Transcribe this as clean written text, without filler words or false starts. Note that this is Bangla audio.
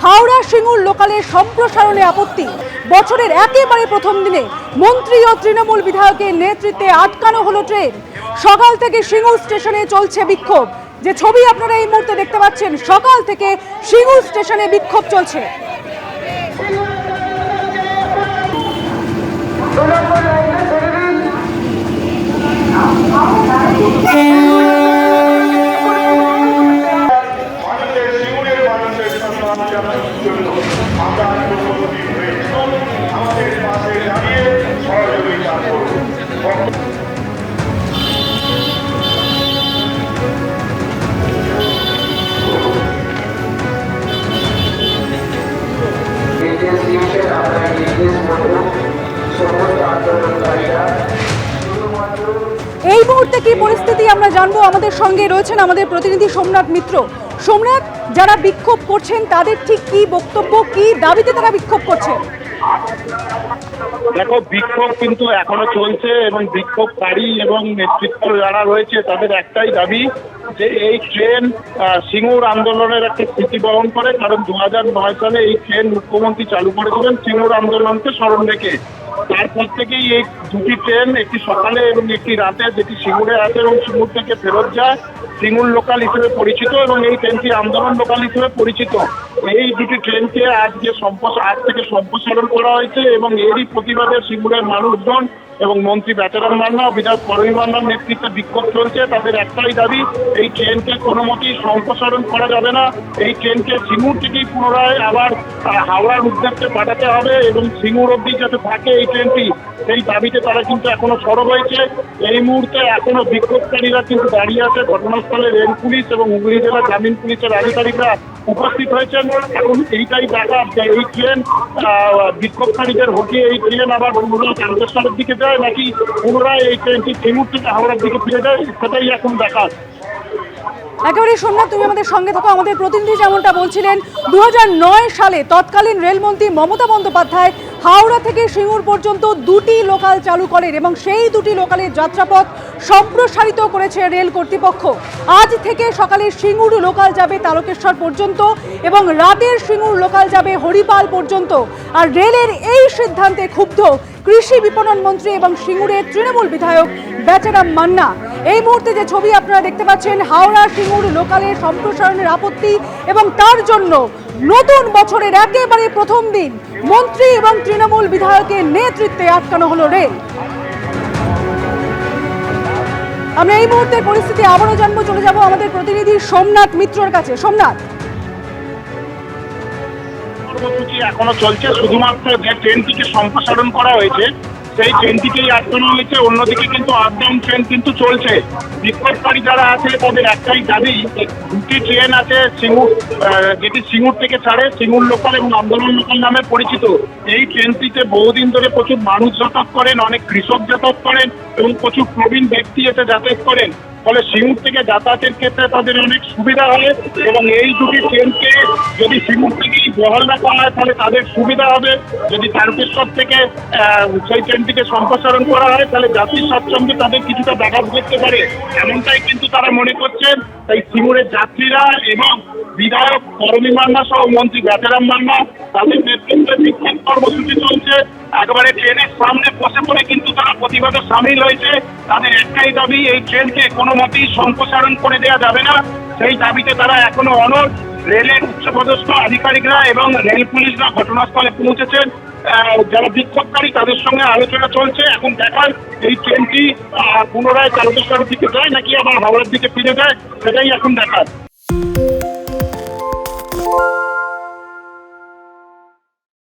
হাওড়া সিঙ্গুর লোকালের সম্প্রসারণে আপত্তি। বছরের একেবারে প্রথম দিনে মন্ত্রী ও তৃণমূল বিধায়কের নেতৃত্বে আটকানো হলো ট্রেন। সকাল থেকে সিঙ্গুর স্টেশনে চলছে বিক্ষোভ। যে ছবি আপনারা এই মুহূর্তে দেখতে পাচ্ছেন, সকাল থেকে সিঙ্গুর স্টেশনে বিক্ষোভ চলছে। এই মুহূর্তে কি পরিস্থিতি আমরা জানবো। আমাদের সঙ্গে রয়েছেন আমাদের প্রতিনিধি সোমনাথ মিত্র। সোমনাথ, যারা বিক্ষোভ করছেন তাদের ঠিক কি বক্তব্য, কি দাবিতে তারা বিক্ষোভ করছেন? দেখো, বিক্ষোভ কিন্তু এখনো চলছে এবং বিক্ষোভকারী এবং নেতৃত্ব যারা রয়েছে তাদের একটাই দাবি যে এই ট্রেন সিঙ্গুর আন্দোলনের একটা স্মৃতি বহন করে। কারণ 2009 সালে এই ট্রেন মুখ্যমন্ত্রী চালু করেছিলেন সিঙ্গুর আন্দোলনকে স্মরণ রেখে। তারপর থেকেই এই দুটি ট্রেন, একটি সকালে এবং একটি রাতে, যেটি সিঙ্গুরে আসে এবং সিঙ্গুর থেকে ফেরত যায়, সিঙ্গুর লোকাল হিসেবে পরিচিত এবং এই ট্রেনটি আন্দোলন লোকাল হিসেবে পরিচিত। এই দুটি ট্রেনকে আজ থেকে সম্প্রসারণ করা হয়েছে এবং এরই প্রতিবাদে সিঙ্গুরের মানুষজন এবং মন্ত্রী বেচারাম মান্না ও বিধায়ক করবী মান্নার নেতৃত্বে বিক্ষোভ চলছে। তাদের একটাই দাবি, এই ট্রেনকে কোনো মতেই সম্প্রসারণ করা যাবে না। এই ট্রেনকে সিঙ্গুর থেকেই পুনরায় আবার হাওড়ার উদ্দেশ্যে পাঠাতে হবে এবং সিঙ্গুর অবধি যাতে থাকে এই ট্রেনটি, সেই দাবিতে তারা কিন্তু এখনো সরব হয়েছে। এই মুহূর্তে এখনো বিক্ষোভকারীরা কিন্তু দাঁড়িয়ে আছে ঘটনাস্থলে। রেল পুলিশ এবং হুগলি জেলা গ্রামীণ পুলিশের আধিকারিকরা উপস্থিত হয়েছেন। এখন এইটাই দেখার যে এই ট্রেন বিক্ষোভকারীদের হটিয়ে এই ট্রেন আবার পুনরায় তারকেশ্বরের দিকে যায় নাকি পুনরায় এই ট্রেনটি সিঙ্গুর থেকে হাওড়ার দিকে ফিরে যায়, সেটাই এখন দেখার। একেবারে সোমনাথ, তুমি আমাদের সঙ্গে থাকো। আমাদের প্রতিনিধি যেমনটা বলছিলেন, 2009 সালে তৎকালীন রেলমন্ত্রী মমতা বন্দ্যোপাধ্যায় হাওড়া থেকে সিঙ্গুর পর্যন্ত দুটি লোকাল চালু করেন এবং সেই দুটি লোকালের যাত্রাপথ সম্প্রসারিত করেছে রেল কর্তৃপক্ষ। আজ থেকে সকালের সিঙ্গুর লোকাল যাবে তারকেশ্বর পর্যন্ত এবং রাতের সিঙ্গুর লোকাল যাবে হরিপাল পর্যন্ত। আর রেলের এই সিদ্ধান্তে ক্ষুব্ধ কৃষি বিপণন মন্ত্রী এবং সিঙ্গুরের তৃণমূল বিধায়ক বেচারাম মান্না। এই মুহূর্তে যে ছবি আপনারা দেখতে পাচ্ছেন, হাওড়া সিঙ্গুর লোকালের সম্প্রসারণের আপত্তি এবং তার জন্য নতুন বছরের একেবারে প্রথম দিন মন্ত্রী এবং তৃণমূল বিধায়কের নেতৃত্বে আটকানো হলো রেল। আমরা এই মুহূর্তের পরিস্থিতি আবারও জানবো, চলে যাব আমাদের প্রতিনিধি সোমনাথ মিত্রর কাছে। সোমনাথ, কর্মসূচি এখনো চলছে। শুধুমাত্র যে ট্রেনটিকে সম্প্রসারণ করা হয়েছে সেই ট্রেনটিকেই আটকানো হয়েছে, অন্যদিকে কিন্তু আপডাউন ট্রেন কিন্তু চলছে। বিক্ষোভকারী যারা আছে তাদের একটাই দাবি, দুটি ট্রেন আছে সিঙ্গুর, যেটি সিঙ্গুর থেকে ছাড়ে, সিঙ্গুর লোকাল এবং আন্দোলন লোকাল নামে পরিচিত। এই ট্রেনটিতে বহুদিন ধরে প্রচুর মানুষ যাতায়াত করেন, অনেক কৃষক যাতায়াত করেন এবং প্রচুর প্রবীণ ব্যক্তি এতে যাতায়াত করেন। ফলে সিঙ্গুর থেকে যাতায়াতের ক্ষেত্রে তাদের অনেক সুবিধা হয় এবং এই দুটি ট্রেনকে যদি সিঙ্গুর থেকেই বহাল রাখা হয় তাহলে তাদের সুবিধা হবে। যদি তারকেশ্বর থেকে সেই ট্রেনটিকে সম্প্রসারণ করা হয় তাহলে যাত্রী স্বাচ্ছন্দ্যে তাদের কিছুটা ব্যাঘাত ঘটতে পারে, এমনটাই কিন্তু তারা মনে করছেন। তাই সিঙ্গুরের যাত্রীরা এবং বিধায়ক করবী মান্না সহ মন্ত্রী বেচারাম মান্না তাদের নেতৃত্বে বিক্ষোভ কর্মসূচি চলছে। একেবারে ট্রেনের সামনে বসে পড়ে কিন্তু তারা প্রতিবাদে সামিল হয়েছে। তাদের একটাই দাবি, এই ট্রেনকে কোনো মতেই সম্প্রসারণ করে দেওয়া যাবে না। সেই দাবিতে তারা এখনো অনড়। রেলের উচ্চপদস্থ আধিকারিকরা এবং রেল পুলিশরা ঘটনাস্থলে পৌঁছেছেন। যারা বিক্ষোভকারী তাদের সঙ্গে আলোচনা চলছে। এখন দেখার এই ট্রেনটি পুনরায় তারকেশ্বরের দিকে যায় নাকি আবার হাওড়ার দিকে ফিরে যায়, সেটাই এখন দেখার।